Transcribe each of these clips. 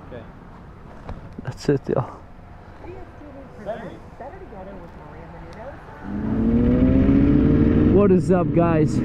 Okay. That's it, yo. What is up, guys?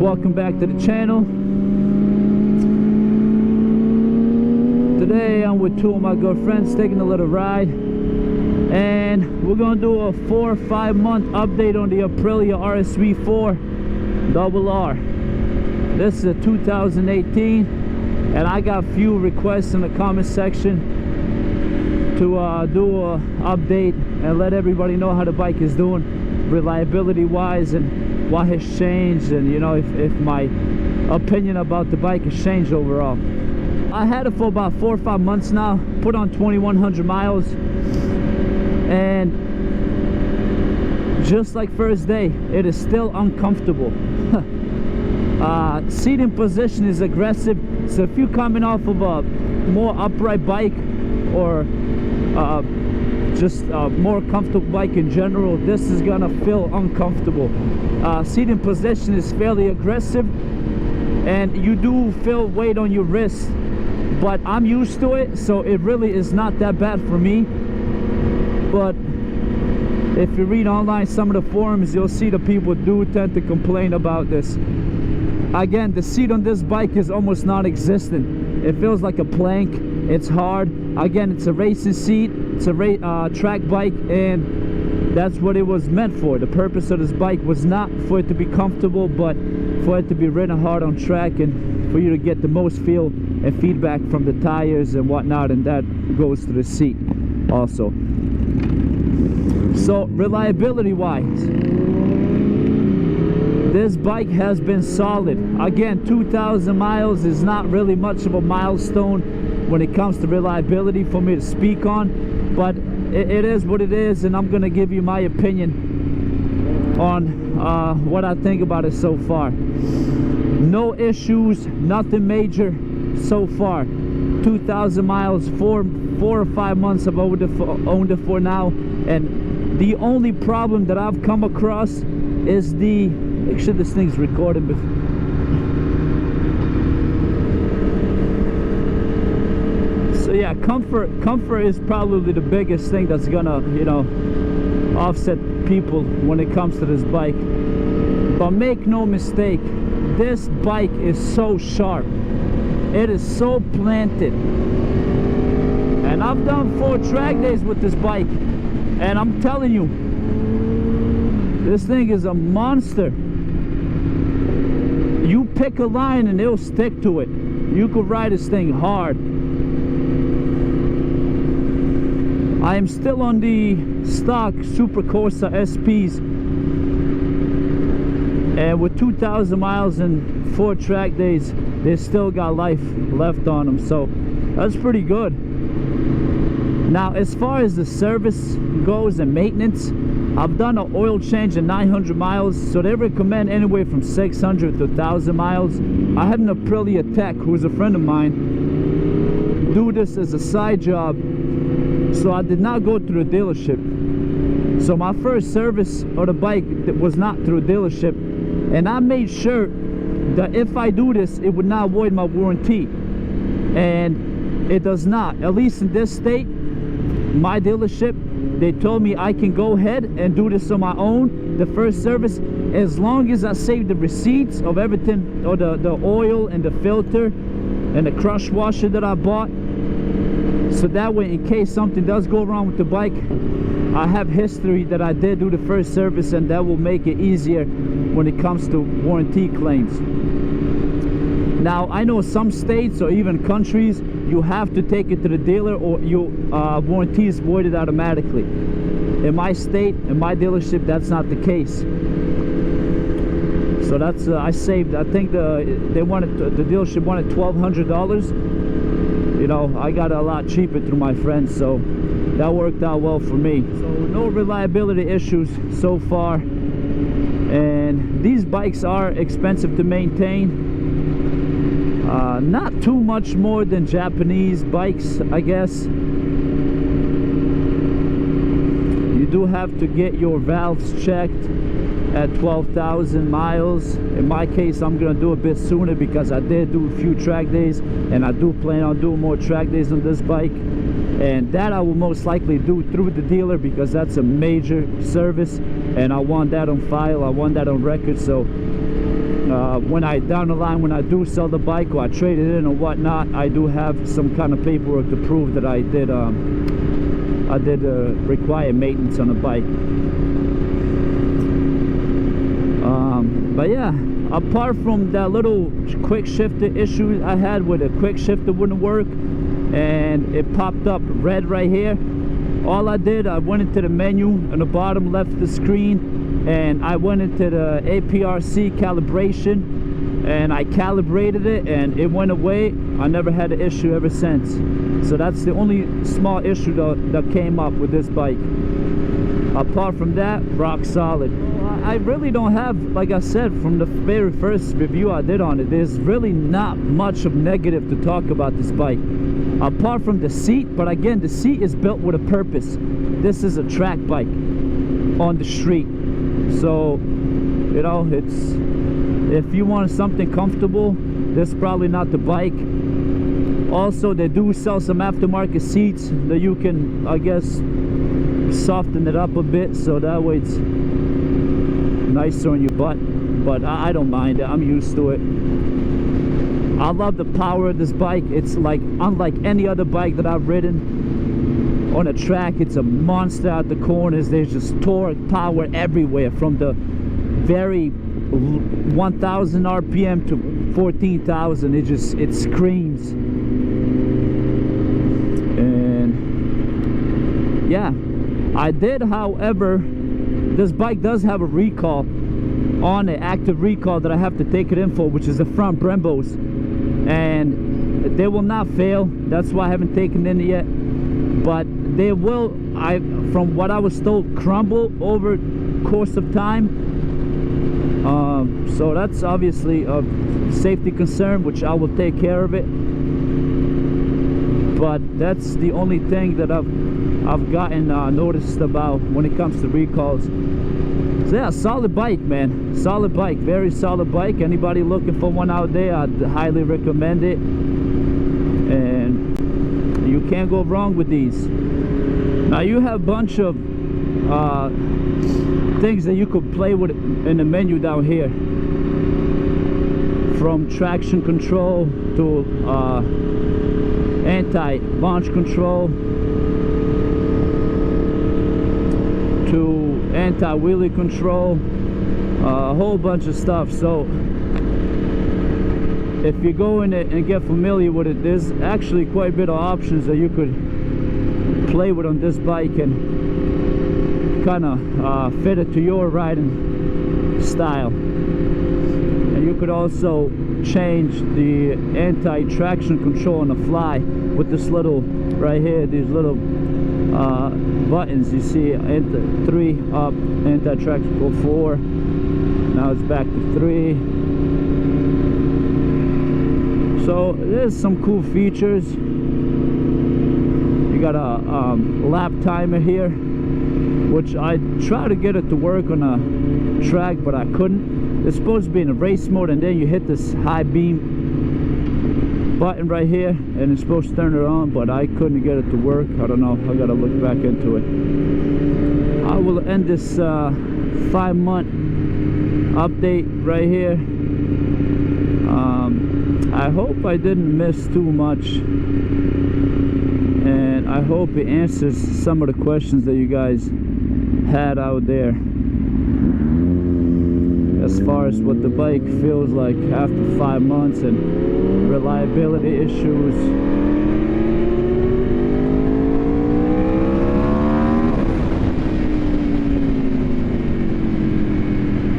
Welcome back to the channel. Today I'm with two of my good friends taking a little ride, and we're gonna do a 4 or 5 month update on the Aprilia Rsv4 RR. This is a 2018, and I got a few requests in the comment section to do a update and let everybody know how the bike is doing reliability wise and what has changed, and you know, if my opinion about the bike has changed overall. I had it for about 4 or 5 months now, put on 2,100 miles, and just like first day, it is still uncomfortable. Seating position is aggressive, so if you're coming off of a more upright bike or just a more comfortable bike in general, this is gonna feel uncomfortable. Seating position is fairly aggressive, and you do feel weight on your wrist, but I'm used to it, so it really is not that bad for me. But if you read online some of the forums, you'll see the people do tend to complain about this. Again, the seat on this bike is almost non-existent. It feels like a plank. It's hard. Again, it's a racing seat. It's a track bike, and that's what it was meant for. The purpose of this bike was not for it to be comfortable, but for it to be ridden hard on track and for you to get the most feel and feedback from the tires and whatnot, and that goes to the seat also. So reliability wise, this bike has been solid. Again, 2,000 miles is not really much of a milestone when it comes to reliability for me to speak on, but it is what it is, and I'm gonna give you my opinion on what I think about it so far. No issues, nothing major so far. 2,000 miles, 4 or 5 months I've owned it for now, and the only problem that I've come across is the, make sure this thing's recording before. So yeah, comfort is probably the biggest thing that's gonna, you know, offset people when it comes to this bike. But make no mistake, this bike is so sharp. It is so planted. And I've done 4 track days with this bike, and I'm telling you, this thing is a monster. You pick a line and it'll stick to it. You could ride this thing hard. I am still on the stock Super Corsa SPs, and with 2,000 miles and 4 track days, they still got life left on them, so that's pretty good. Now, as far as the service goes and maintenance, I've done an oil change in 900 miles, so they recommend anywhere from 600 to 1,000 miles. I had an Aprilia tech, who's a friend of mine, do this as a side job, so I did not go through a dealership. So my first service of the bike was not through a dealership, and I made sure that if I do this, it would not void my warranty, and it does not. At least in this state, my dealership, they told me I can go ahead and do this on my own, the first service, as long as I save the receipts of everything, or the oil and the filter and the crush washer that I bought, so that way in case something does go wrong with the bike, I have history that I did do the first service, and that will make it easier when it comes to warranty claims. Now, I know some states or even countries, you have to take it to the dealer or your warranty is voided automatically. In my state, in my dealership, that's not the case. So that's I saved. I think the dealership wanted $1,200. You know, I got it a lot cheaper through my friends, so that worked out well for me. So no reliability issues so far, and these bikes are expensive to maintain. Not too much more than Japanese bikes, I guess. You do have to get your valves checked at 12,000 miles. In my case, I'm gonna do a bit sooner because I did do a few track days, and I do plan on doing more track days on this bike, and that I will most likely do through the dealer because that's a major service, and I want that on file, I want that on record. So when I down the line, when I do sell the bike or I trade it in or whatnot, I do have some kind of paperwork to prove that I did require maintenance on the bike. But yeah, apart from that little quick shifter issue I had with a quick shifter wouldn't work and it popped up red right here, all I did, I went into the menu on the bottom left of the screen and I went into the APRC calibration and I calibrated it and it went away. I never had an issue ever since. So that's the only small issue that came up with this bike. Apart from that, rock solid. I really don't have, like I said, from the very first review I did on it, there's really not much of negative to talk about this bike. Apart from the seat, but again, the seat is built with a purpose. This is a track bike on the street. So, you know, it's, if you want something comfortable, this is probably not the bike. Also, they do sell some aftermarket seats that you can, I guess, soften it up a bit so that way it's nicer on your butt, but I don't mind it. I'm used to it. I love the power of this bike. It's like unlike any other bike that I've ridden on a track. It's a monster at the corners. There's just torque, power everywhere, from the very 1,000 RPM to 14,000. It screams. And yeah, I did, however, this bike does have a recall on it, active recall, that I have to take it in for, which is the front Brembos, and they will not fail. That's why I haven't taken it in yet, but they will, from what I was told, crumble over course of time. So that's obviously a safety concern, which I will take care of it. But that's the only thing that I've gotten noticed about when it comes to recalls. So yeah, solid bike, man. Solid bike, very solid bike. Anybody looking for one out there, I'd highly recommend it. And you can't go wrong with these. Now you have a bunch of things that you could play with in the menu down here, from traction control to anti-launch control to anti-wheelie control, a whole bunch of stuff. So if you go in it and get familiar with it, there's actually quite a bit of options that you could play with on this bike and kind of fit it to your riding style. And you could also change the anti-traction control on the fly with this little right here, these little buttons. You see, 3 up, anti-traction go 4, now it's back to 3. So there's some cool features. You got a lap timer here, which I tried to get it to work on a track, but I couldn't. It's supposed to be in a race mode, and then you hit this high beam button right here and it's supposed to turn it on, but I couldn't get it to work. I don't know, I gotta look back into it. I will end this 5-month update right here. I hope I didn't miss too much, and I hope it answers some of the questions that you guys had out there as far as what the bike feels like after 5 months and reliability issues.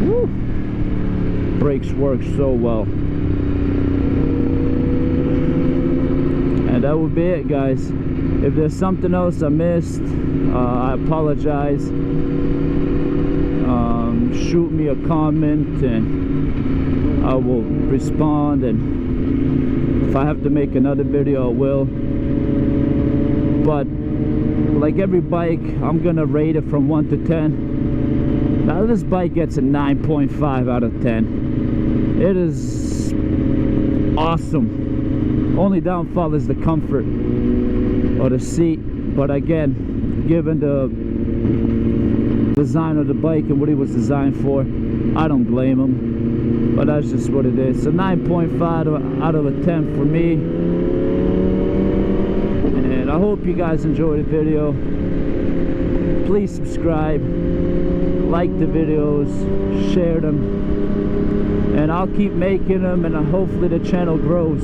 Woo! Brakes work so well. And that would be it, guys. If there's something else I missed, I apologize. Shoot me a comment and I will respond, and if I have to make another video I will. But like every bike, I'm gonna rate it from 1 to 10. Now this bike gets a 9.5 out of 10. It is awesome. Only downfall is the comfort or the seat, but again, given the design of the bike and what it was designed for, I don't blame him, but that's just what it is. So 9.5 out of a 10 for me, and I hope you guys enjoyed the video. Please subscribe, like the videos, share them, and I'll keep making them, and hopefully the channel grows.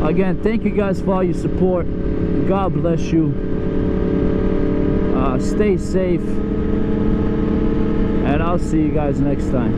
Again, thank you guys for all your support. God bless you. Stay safe, and I'll see you guys next time.